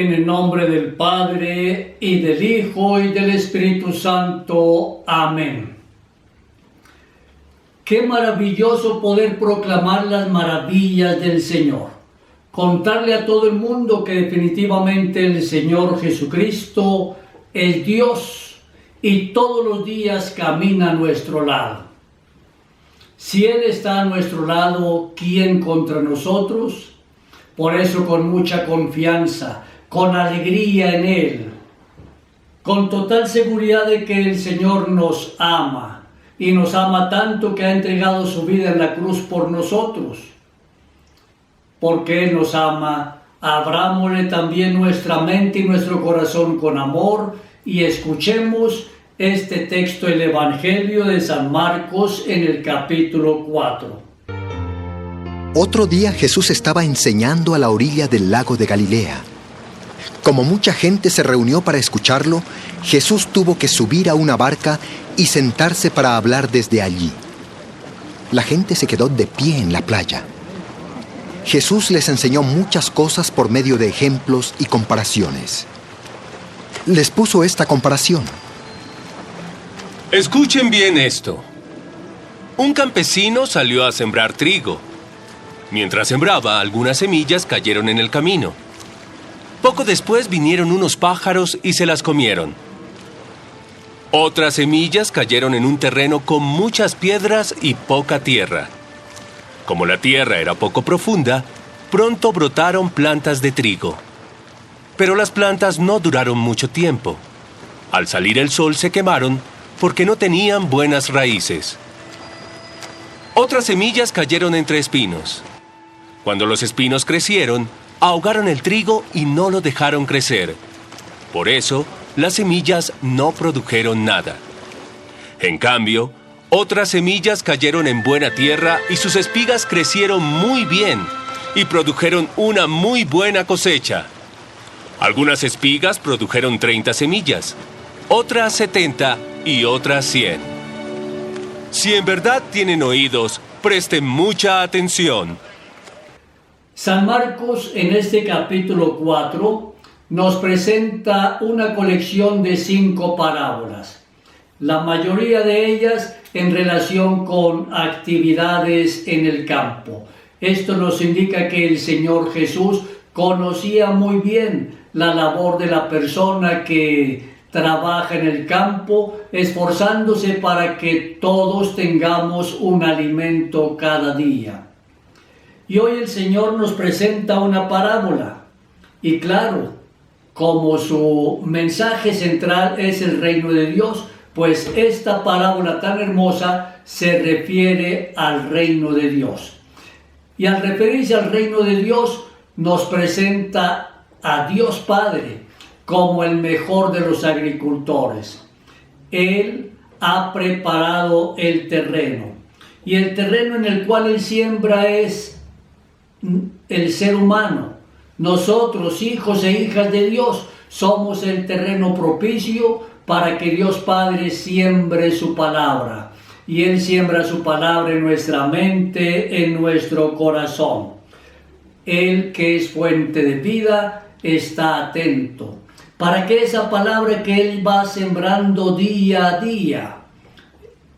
En el nombre del Padre, y del Hijo, y del Espíritu Santo. Amén. Qué maravilloso poder proclamar las maravillas del Señor. Contarle a todo el mundo que definitivamente el Señor Jesucristo es Dios y todos los días camina a nuestro lado. Si Él está a nuestro lado, ¿quién contra nosotros? Por eso con mucha confianza, con alegría en Él, con total seguridad de que el Señor nos ama, y nos ama tanto que ha entregado su vida en la cruz por nosotros. Porque Él nos ama, abrámosle también nuestra mente y nuestro corazón con amor, y escuchemos este texto del Evangelio de San Marcos en el capítulo 4. Otro día Jesús estaba enseñando a la orilla del lago de Galilea. Como mucha gente se reunió para escucharlo, Jesús tuvo que subir a una barca y sentarse para hablar desde allí. La gente se quedó de pie en la playa. Jesús les enseñó muchas cosas por medio de ejemplos y comparaciones. Les puso esta comparación. Escuchen bien esto. Un campesino salió a sembrar trigo. Mientras sembraba, algunas semillas cayeron en el camino. Poco después vinieron unos pájaros y se las comieron. Otras semillas cayeron en un terreno con muchas piedras y poca tierra. Como la tierra era poco profunda, pronto brotaron plantas de trigo. Pero las plantas no duraron mucho tiempo. Al salir el sol se quemaron porque no tenían buenas raíces. Otras semillas cayeron entre espinos. Cuando los espinos crecieron, ahogaron el trigo y no lo dejaron crecer. Por eso, las semillas no produjeron nada. En cambio, otras semillas cayeron en buena tierra y sus espigas crecieron muy bien y produjeron una muy buena cosecha. Algunas espigas produjeron 30 semillas, otras 70 y otras 100. Si en verdad tienen oídos, presten mucha atención. San Marcos en este capítulo 4 nos presenta una colección de 5 parábolas, la mayoría de ellas en relación con actividades en el campo. Esto nos indica que el Señor Jesús conocía muy bien la labor de la persona que trabaja en el campo, esforzándose para que todos tengamos un alimento cada día. Y hoy el Señor nos presenta una parábola. Y claro, como su mensaje central es el reino de Dios, pues esta parábola tan hermosa se refiere al reino de Dios. Y al referirse al reino de Dios, nos presenta a Dios Padre como el mejor de los agricultores. Él ha preparado el terreno. Y el terreno en el cual Él siembra es el ser humano. Nosotros, hijos e hijas de Dios, somos el terreno propicio para que Dios Padre siembre su palabra. Y Él siembra su palabra en nuestra mente, en nuestro corazón. Él, que es fuente de vida, está atento para que esa palabra que Él va sembrando día a día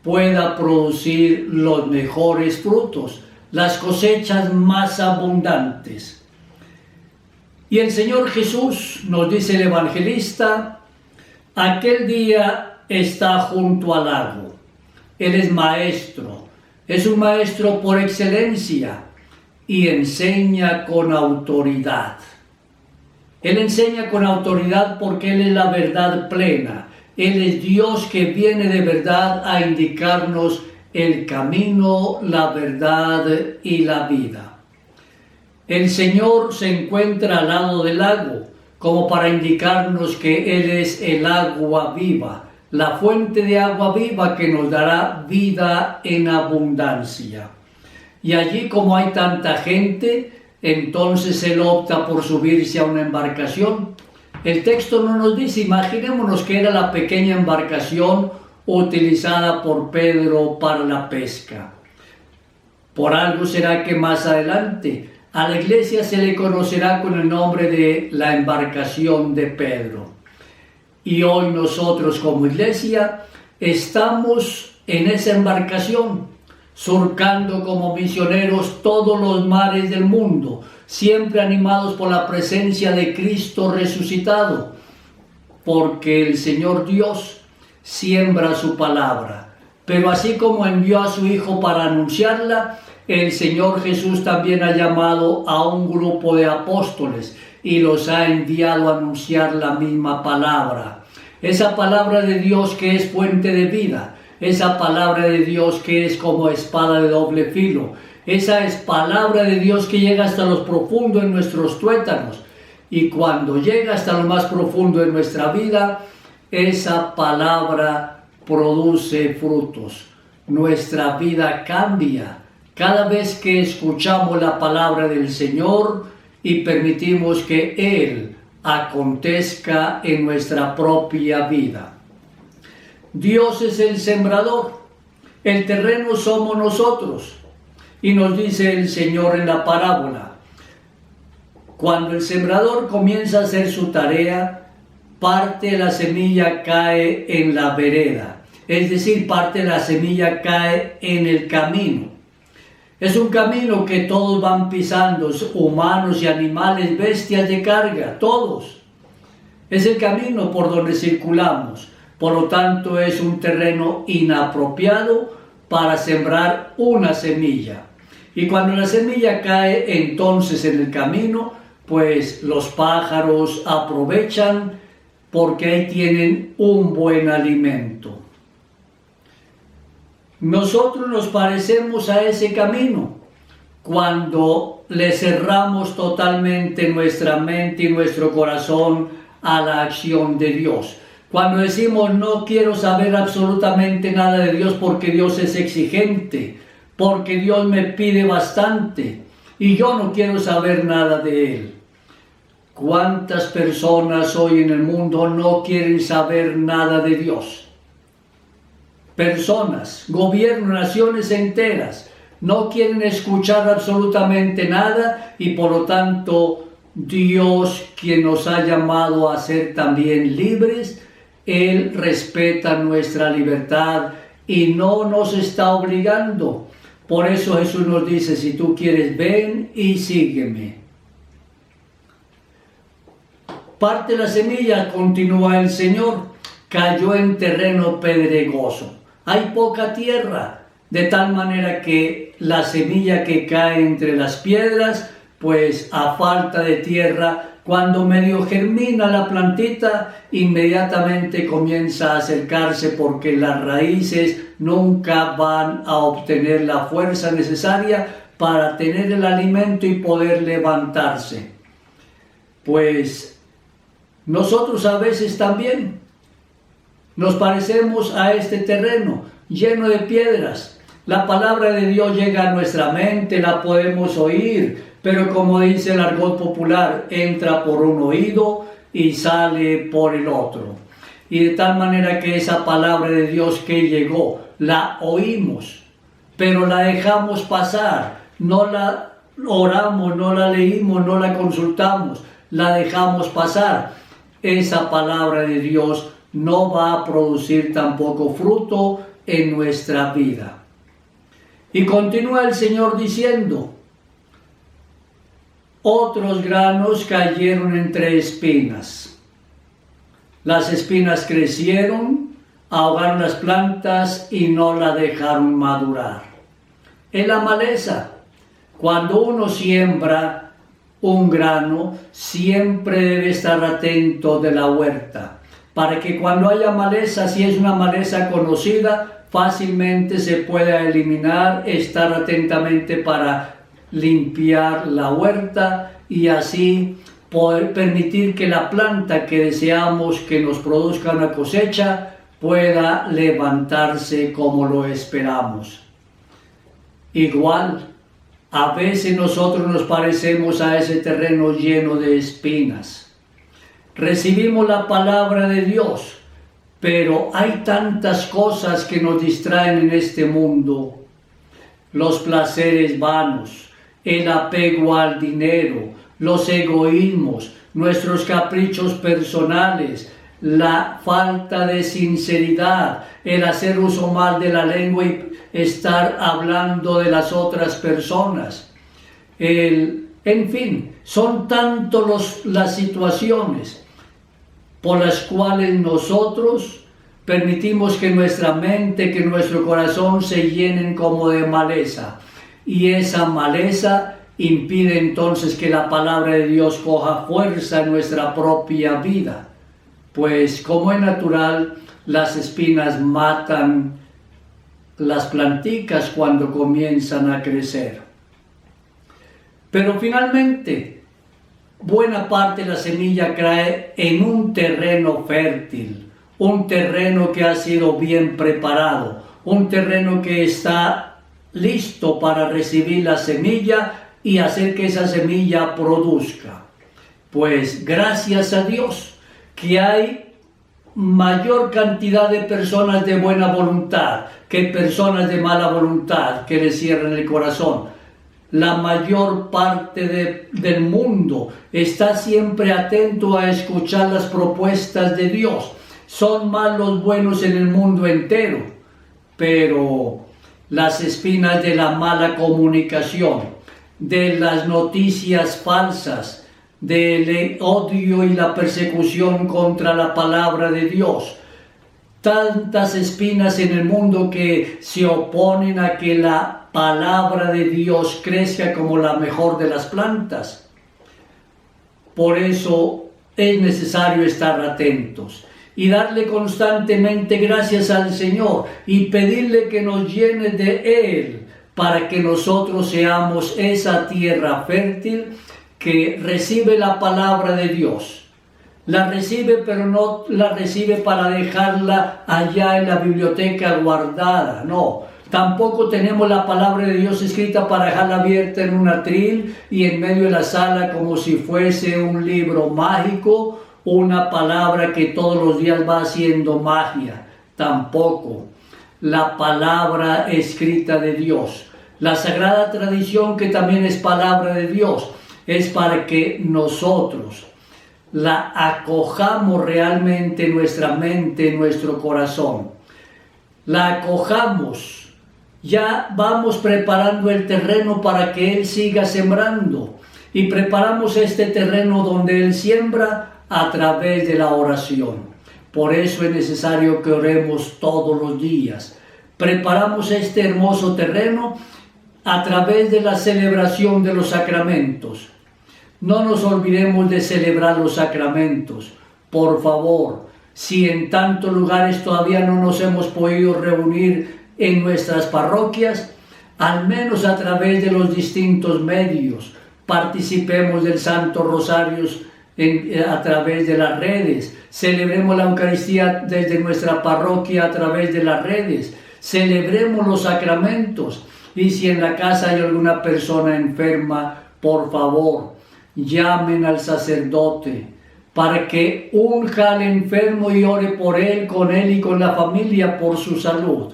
pueda producir los mejores frutos, las cosechas más abundantes. Y el Señor Jesús, nos dice el evangelista, aquel día está junto al lago. Él es maestro, es un maestro por excelencia y enseña con autoridad. Él enseña con autoridad porque Él es la verdad plena. Él es Dios que viene de verdad a indicarnos el camino, la verdad y la vida. El Señor se encuentra al lado del lago, como para indicarnos que Él es el agua viva, la fuente de agua viva que nos dará vida en abundancia. Y allí, como hay tanta gente, entonces Él opta por subirse a una embarcación. El texto no nos dice, imaginémonos que era la pequeña embarcación utilizada por Pedro para la pesca. Por algo será que más adelante A la iglesia se le conocerá con el nombre de la embarcación de Pedro. Y hoy nosotros como iglesia estamos en esa embarcación, surcando como misioneros todos los mares del mundo, siempre animados por la presencia de Cristo resucitado, porque el Señor Dios siembra su palabra. Pero así como envió a su Hijo para anunciarla, el Señor Jesús también ha llamado a un grupo de apóstoles y los ha enviado a anunciar la misma palabra. Esa palabra de Dios que es fuente de vida, esa palabra de Dios que es como espada de doble filo, esa es palabra de Dios que llega hasta lo profundo en nuestros tuétanos, y cuando llega hasta lo más profundo de nuestra vida, esa palabra produce frutos. Nuestra vida cambia cada vez que escuchamos la palabra del Señor y permitimos que Él acontezca en nuestra propia vida. Dios es el sembrador, el terreno somos nosotros. Y nos dice el Señor en la parábola, cuando el sembrador comienza a hacer su tarea, parte de la semilla cae en la vereda, es decir, parte de la semilla cae en el camino. Es un camino que todos van pisando, humanos y animales, bestias de carga, todos. Es el camino por donde circulamos, por lo tanto es un terreno inapropiado para sembrar una semilla. Y cuando la semilla cae entonces en el camino, pues los pájaros aprovechan porque ahí tienen un buen alimento. Nosotros nos parecemos a ese camino cuando le cerramos totalmente nuestra mente y nuestro corazón a la acción de Dios. Cuando decimos no quiero saber absolutamente nada de Dios porque Dios es exigente, porque Dios me pide bastante y yo no quiero saber nada de Él. ¿Cuántas personas hoy en el mundo no quieren saber nada de Dios? Personas, gobiernos, naciones enteras no quieren escuchar absolutamente nada y por lo tanto Dios, quien nos ha llamado a ser también libres, Él respeta nuestra libertad y no nos está obligando. Por eso Jesús nos dice, si tú quieres, ven y sígueme. Parte de la semilla, continúa el Señor, cayó en terreno pedregoso. Hay poca tierra, de tal manera que la semilla que cae entre las piedras, pues a falta de tierra, cuando medio germina la plantita, inmediatamente comienza a acercarse porque las raíces nunca van a obtener la fuerza necesaria para tener el alimento y poder levantarse. Pues nosotros a veces también nos parecemos a este terreno lleno de piedras. La palabra de Dios llega a nuestra mente, la podemos oír, pero como dice el argot popular, entra por un oído y sale por el otro. Y de tal manera que esa palabra de Dios que llegó, la oímos, pero la dejamos pasar, no la oramos, no la leímos, no la consultamos, la dejamos pasar. Esa palabra de Dios no va a producir tampoco fruto en nuestra vida. Y continúa el Señor diciendo, otros granos cayeron entre espinas. Las espinas crecieron, ahogaron las plantas y no la dejaron madurar. En la maleza, cuando uno siembra un grano, siempre debe estar atento de la huerta, para que cuando haya maleza, si es una maleza conocida, fácilmente se pueda eliminar, estar atentamente para limpiar la huerta y así poder permitir que la planta que deseamos que nos produzca una cosecha pueda levantarse como lo esperamos. Igual, a veces nosotros nos parecemos a ese terreno lleno de espinas. Recibimos la palabra de Dios, pero hay tantas cosas que nos distraen en este mundo. Los placeres vanos, el apego al dinero, los egoísmos, nuestros caprichos personales, la falta de sinceridad, el hacer uso mal de la lengua y estar hablando de las otras personas. En fin, son tanto las situaciones por las cuales nosotros permitimos que nuestra mente, que nuestro corazón se llenen como de maleza. Y esa maleza impide entonces que la palabra de Dios coja fuerza en nuestra propia vida. Pues como es natural, las espinas matan las planticas cuando comienzan a crecer. Pero finalmente, buena parte de la semilla cae en un terreno fértil, un terreno que ha sido bien preparado, un terreno que está listo para recibir la semilla y hacer que esa semilla produzca. Pues gracias a Dios que hay mayor cantidad de personas de buena voluntad que personas de mala voluntad que le cierran el corazón. La mayor parte del mundo está siempre atento a escuchar las propuestas de Dios. Son más los buenos en el mundo entero, pero las espinas de la mala comunicación, de las noticias falsas, del odio y la persecución contra la palabra de Dios, tantas espinas en el mundo que se oponen a que la palabra de Dios crezca como la mejor de las plantas. Por eso es necesario estar atentos y darle constantemente gracias al Señor y pedirle que nos llene de Él para que nosotros seamos esa tierra fértil que recibe la palabra de Dios. La recibe, pero no la recibe para dejarla allá en la biblioteca guardada, no. Tampoco tenemos la palabra de Dios escrita para dejarla abierta en un atril y en medio de la sala como si fuese un libro mágico, una palabra que todos los días va haciendo magia. Tampoco. La palabra escrita de Dios, la sagrada tradición que también es palabra de Dios, es para que nosotros la acojamos realmente en nuestra mente, en nuestro corazón. La acojamos, ya vamos preparando el terreno para que Él siga sembrando. Y preparamos este terreno donde Él siembra a través de la oración. Por eso es necesario que oremos todos los días. Preparamos este hermoso terreno a través de la celebración de los sacramentos. No nos olvidemos de celebrar los sacramentos, por favor. Si en tantos lugares todavía no nos hemos podido reunir en nuestras parroquias, al menos a través de los distintos medios, participemos del Santo Rosario a través de las redes, celebremos la Eucaristía desde nuestra parroquia a través de las redes, celebremos los sacramentos y si en la casa hay alguna persona enferma, por favor, llamen al sacerdote para que unja al enfermo y ore por él, con él y con la familia por su salud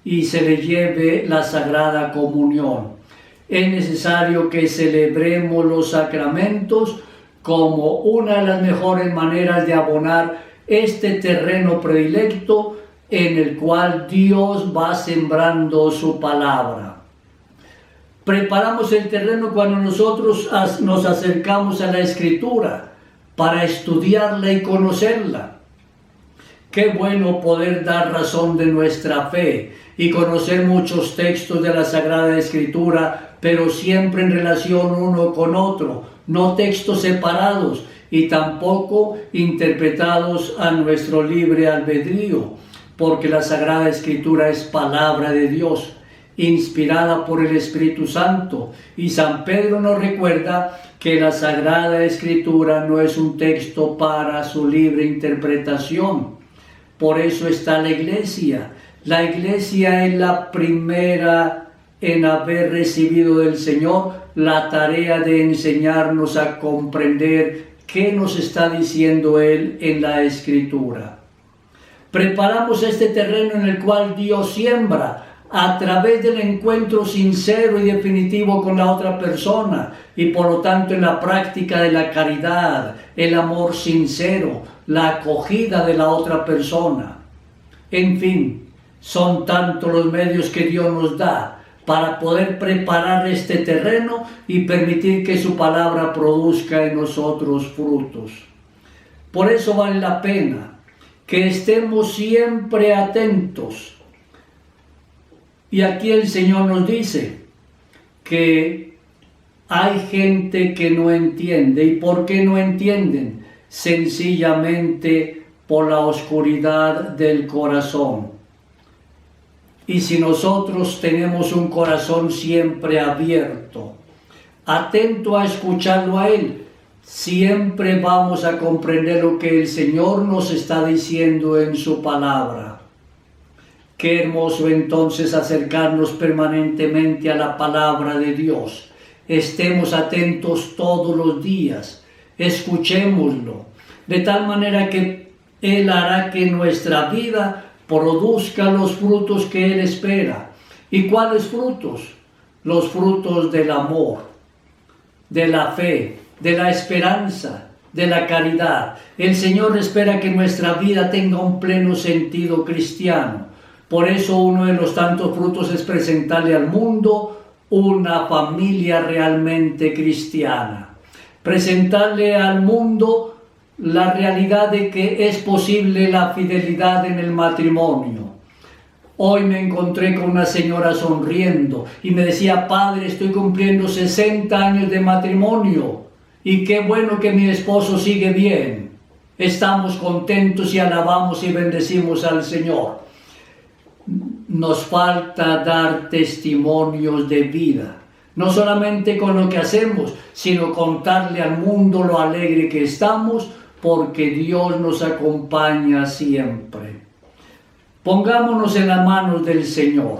y se le lleve la Sagrada Comunión. Es necesario que celebremos los sacramentos como una de las mejores maneras de abonar este terreno predilecto en el cual Dios va sembrando su palabra. Preparamos el terreno cuando nosotros nos acercamos a la Escritura para estudiarla y conocerla. Qué bueno poder dar razón de nuestra fe y conocer muchos textos de la Sagrada Escritura, pero siempre en relación uno con otro, no textos separados y tampoco interpretados a nuestro libre albedrío, porque la Sagrada Escritura es palabra de Dios, inspirada por el Espíritu Santo, y San Pedro nos recuerda que la Sagrada Escritura no es un texto para su libre interpretación. Por eso está la Iglesia. La Iglesia es la primera en haber recibido del Señor la tarea de enseñarnos a comprender qué nos está diciendo Él en la Escritura. Preparamos este terreno en el cual Dios siembra a través del encuentro sincero y definitivo con la otra persona y por lo tanto en la práctica de la caridad, el amor sincero, la acogida de la otra persona. En fin, son tantos los medios que Dios nos da para poder preparar este terreno y permitir que su palabra produzca en nosotros frutos. Por eso vale la pena que estemos siempre atentos. Y aquí el Señor nos dice que hay gente que no entiende. ¿Y por qué no entienden? Sencillamente por la oscuridad del corazón. Y si nosotros tenemos un corazón siempre abierto, atento a escucharlo a Él, siempre vamos a comprender lo que el Señor nos está diciendo en su palabra. Qué hermoso entonces acercarnos permanentemente a la palabra de Dios. Estemos atentos todos los días, escuchémoslo, de tal manera que Él hará que nuestra vida produzca los frutos que Él espera. ¿Y cuáles frutos? Los frutos del amor, de la fe, de la esperanza, de la caridad. El Señor espera que nuestra vida tenga un pleno sentido cristiano. Por eso uno de los tantos frutos es presentarle al mundo una familia realmente cristiana. Presentarle al mundo la realidad de que es posible la fidelidad en el matrimonio. Hoy me encontré con una señora sonriendo y me decía: padre, estoy cumpliendo 60 años de matrimonio y qué bueno que mi esposo sigue bien. Estamos contentos y alabamos y bendecimos al Señor. Nos falta dar testimonios de vida, no solamente con lo que hacemos, sino contarle al mundo lo alegre que estamos, porque Dios nos acompaña siempre. Pongámonos en las manos del Señor,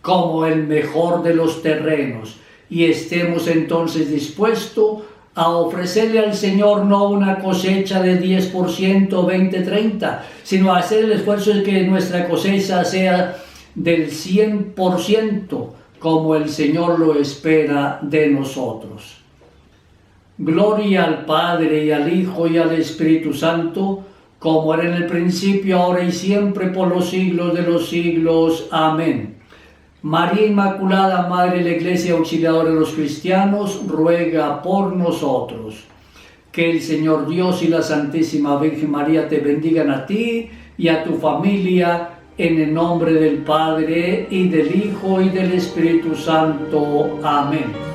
como el mejor de los terrenos, y estemos entonces dispuestos a ofrecerle al Señor no una cosecha de 10%, 20, 30, sino a hacer el esfuerzo de que nuestra cosecha sea del 100%, como el Señor lo espera de nosotros. Gloria al Padre, y al Hijo, y al Espíritu Santo, como era en el principio, ahora y siempre, por los siglos de los siglos. Amén. María Inmaculada, Madre de la Iglesia, auxiliadora de los cristianos, ruega por nosotros. Que el Señor Dios y la Santísima Virgen María te bendigan a ti y a tu familia, en el nombre del Padre, y del Hijo, y del Espíritu Santo. Amén.